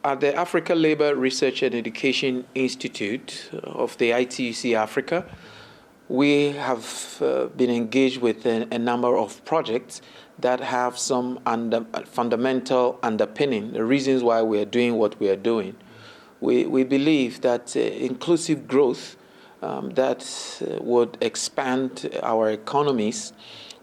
At the Africa Labour Research and Education Institute of the ITUC Africa, we have been engaged with a number of projects that have some fundamental underpinning, the reasons why we are doing what we are doing. We believe that inclusive growth that would expand our economies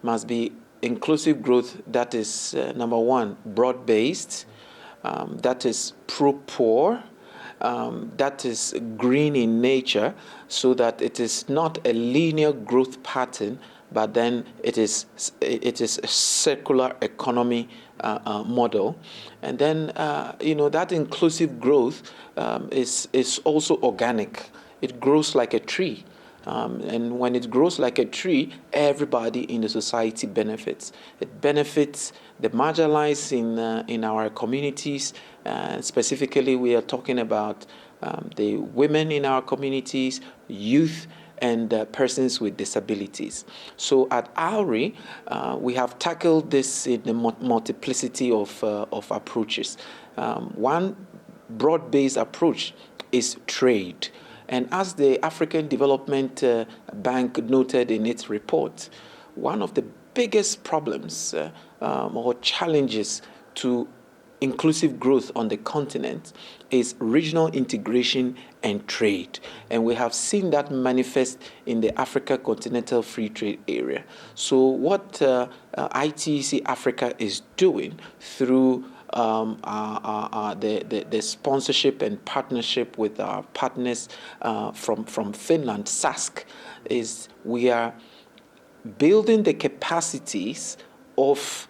must be inclusive growth that is, number one, broad-based, that is pro-poor, that is green in nature, so that it is not a linear growth pattern, but then it is a circular economy model. And then, that inclusive growth is also organic. It grows like a tree. And when it grows like a tree, everybody in the society benefits. It benefits the marginalized in our communities. Specifically, we are talking about the women in our communities, youth, and persons with disabilities. So at ALREI, we have tackled this in a multiplicity of approaches. One broad-based approach is trade. And as the African Development Bank noted in its report, one of the biggest problems or challenges to inclusive growth on the continent is regional integration and trade. And we have seen that manifest in the Africa Continental Free Trade Area. So what ITC Africa is doing through the sponsorship and partnership with our partners from Finland, SASK, is we are building the capacities of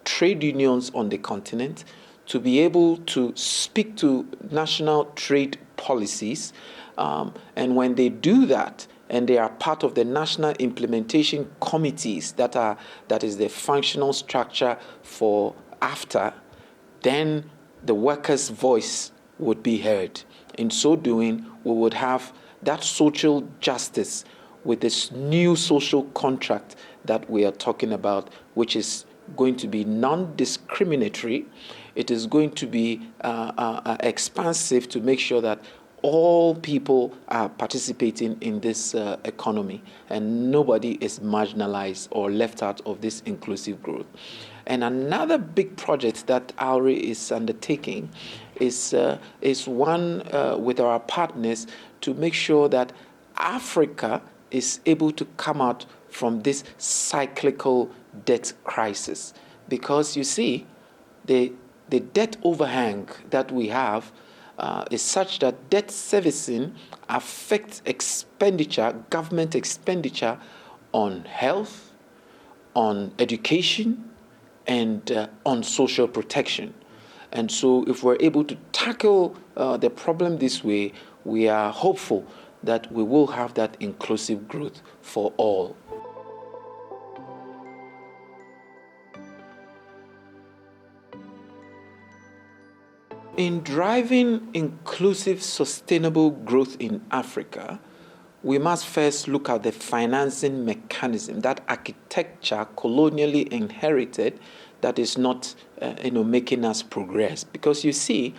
trade unions on the continent to be able to speak to national trade policies. And when they do that, and they are part of the national implementation committees that is the functional structure for AFTA, then the workers' voice would be heard. In so doing, we would have that social justice with this new social contract that we are talking about, which is going to be non-discriminatory. It is going to be expansive to make sure that all people are participating in this economy and nobody is marginalized or left out of this inclusive growth. And another big project that ALREI is undertaking is one with our partners to make sure that Africa is able to come out from this cyclical debt crisis. Because you see, the debt overhang that we have is such that debt servicing affects government expenditure on health, on education, and on social protection. And so if we're able to tackle the problem this way, we are hopeful that we will have that inclusive growth for all. In driving inclusive, sustainable growth in Africa, we must first look at the financing mechanism, that architecture colonially inherited that is not making us progress. Because you see,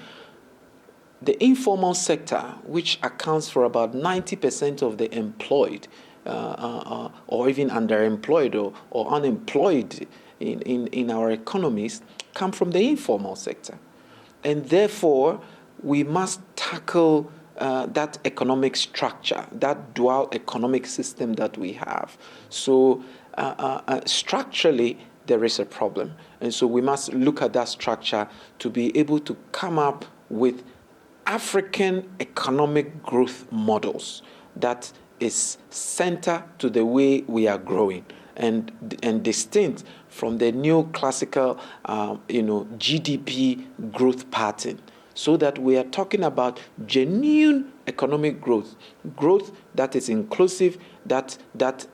the informal sector, which accounts for about 90% of the employed or even underemployed or unemployed in our economies, come from the informal sector. And therefore, we must tackle that economic structure, that dual economic system that we have. So structurally, there is a problem. And so we must look at that structure to be able to come up with African economic growth models that is center to the way we are growing and distinct from the neoclassical GDP growth pattern, so that we are talking about genuine economic growth that is inclusive, that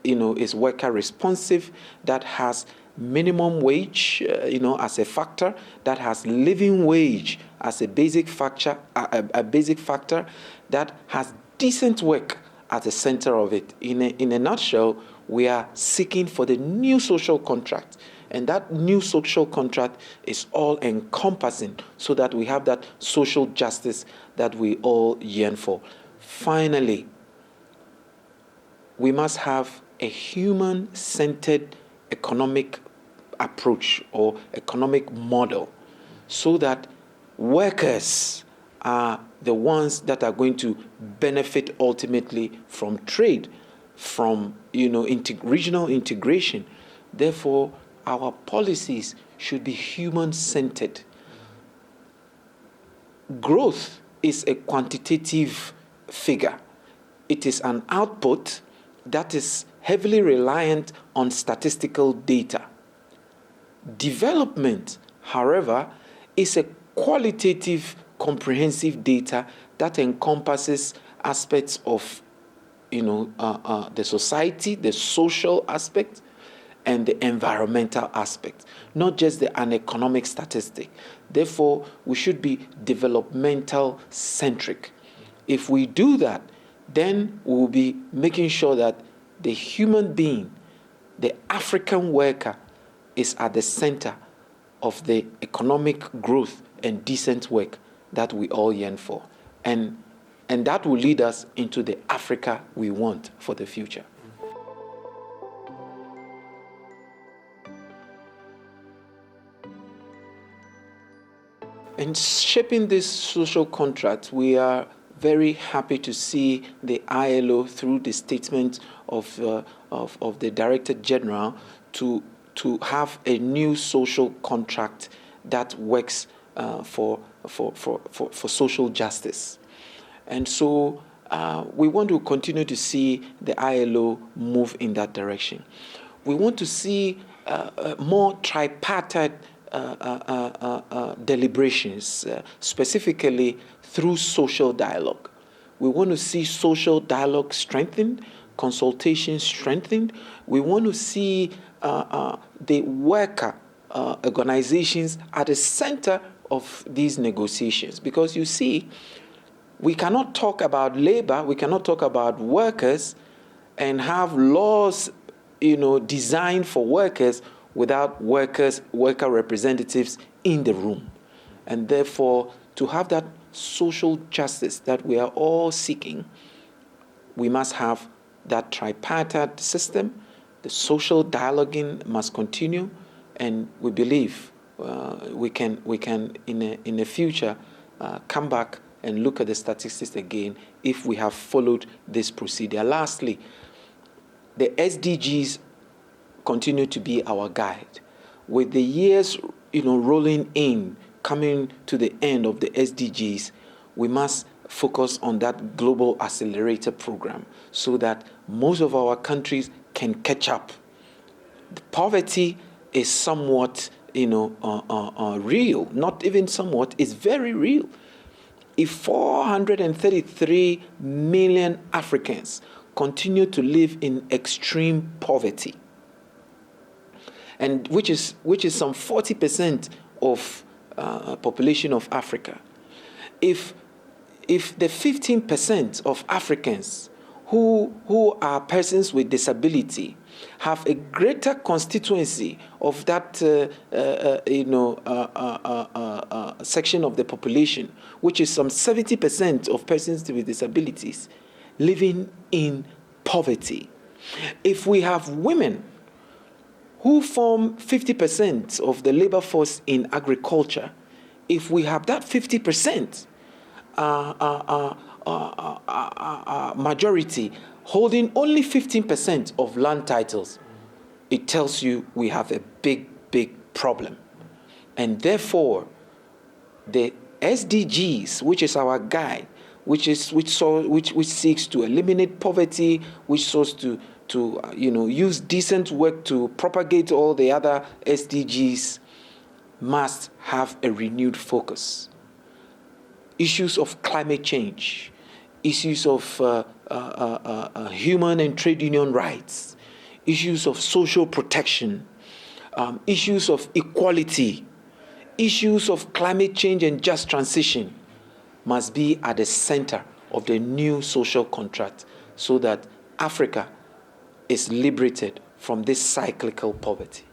is worker responsive, that has minimum wage as a factor, that has living wage as a basic factor, that has decent work at the center of it. In a nutshell, we are seeking for the new social contract. And that new social contract is all encompassing so that we have that social justice that we all yearn for. Finally, we must have a human-centered economic approach or economic model so that workers are the ones that are going to benefit ultimately from trade, from regional integration. Therefore, our policies should be human-centered. Growth is a quantitative figure. It is an output that is heavily reliant on statistical data. Development, however, is a qualitative, comprehensive data that encompasses aspects of the society, the social aspect, and the environmental aspect, not just an economic statistic. Therefore, we should be developmental centric. If we do that, then we will be making sure that the human being, the African worker, is at the center of the economic growth and decent work that we all yearn for. And that will lead us into the Africa we want for the future. In shaping this social contract, we are very happy to see the ILO, through the statement of the Director General, to have a new social contract that works for social justice. And so we want to continue to see the ILO move in that direction. We want to see more tripartite deliberations, specifically through social dialogue. We want to see social dialogue strengthened, consultation strengthened. We want to see the worker organizations at the center of these negotiations. Because you see, we cannot talk about labor, we cannot talk about workers and have laws, designed for workers without worker representatives in the room. And therefore, to have that social justice that we are all seeking, we must have that tripartite system. The social dialoguing must continue, and we believe we can in the future come back and look at the statistics again if we have followed this procedure. Lastly, the SDGs continue to be our guide. With the years, rolling in, coming to the end of the SDGs, we must focus on that global accelerator program so that most of our countries can catch up. The poverty is somewhat, real. Not even somewhat, it's very real. If 433 million Africans continue to live in extreme poverty, and which is some 40% of population of Africa. If the 15% of Africans who are persons with disability have a greater constituency of that section of the population, which is some 70% of persons with disabilities living in poverty. If we have women who form 50% of the labor force in agriculture, if we have that 50% majority holding only 15% of land titles, it tells you we have a big problem. And therefore, the SDGs, which is our guide, which seeks to eliminate poverty, which seeks to use decent work to propagate all the other SDGs, must have a renewed focus. Issues of climate change, issues of human and trade union rights, issues of social protection, issues of equality, issues of climate change and just transition must be at the center of the new social contract so that Africa is liberated from this cyclical poverty.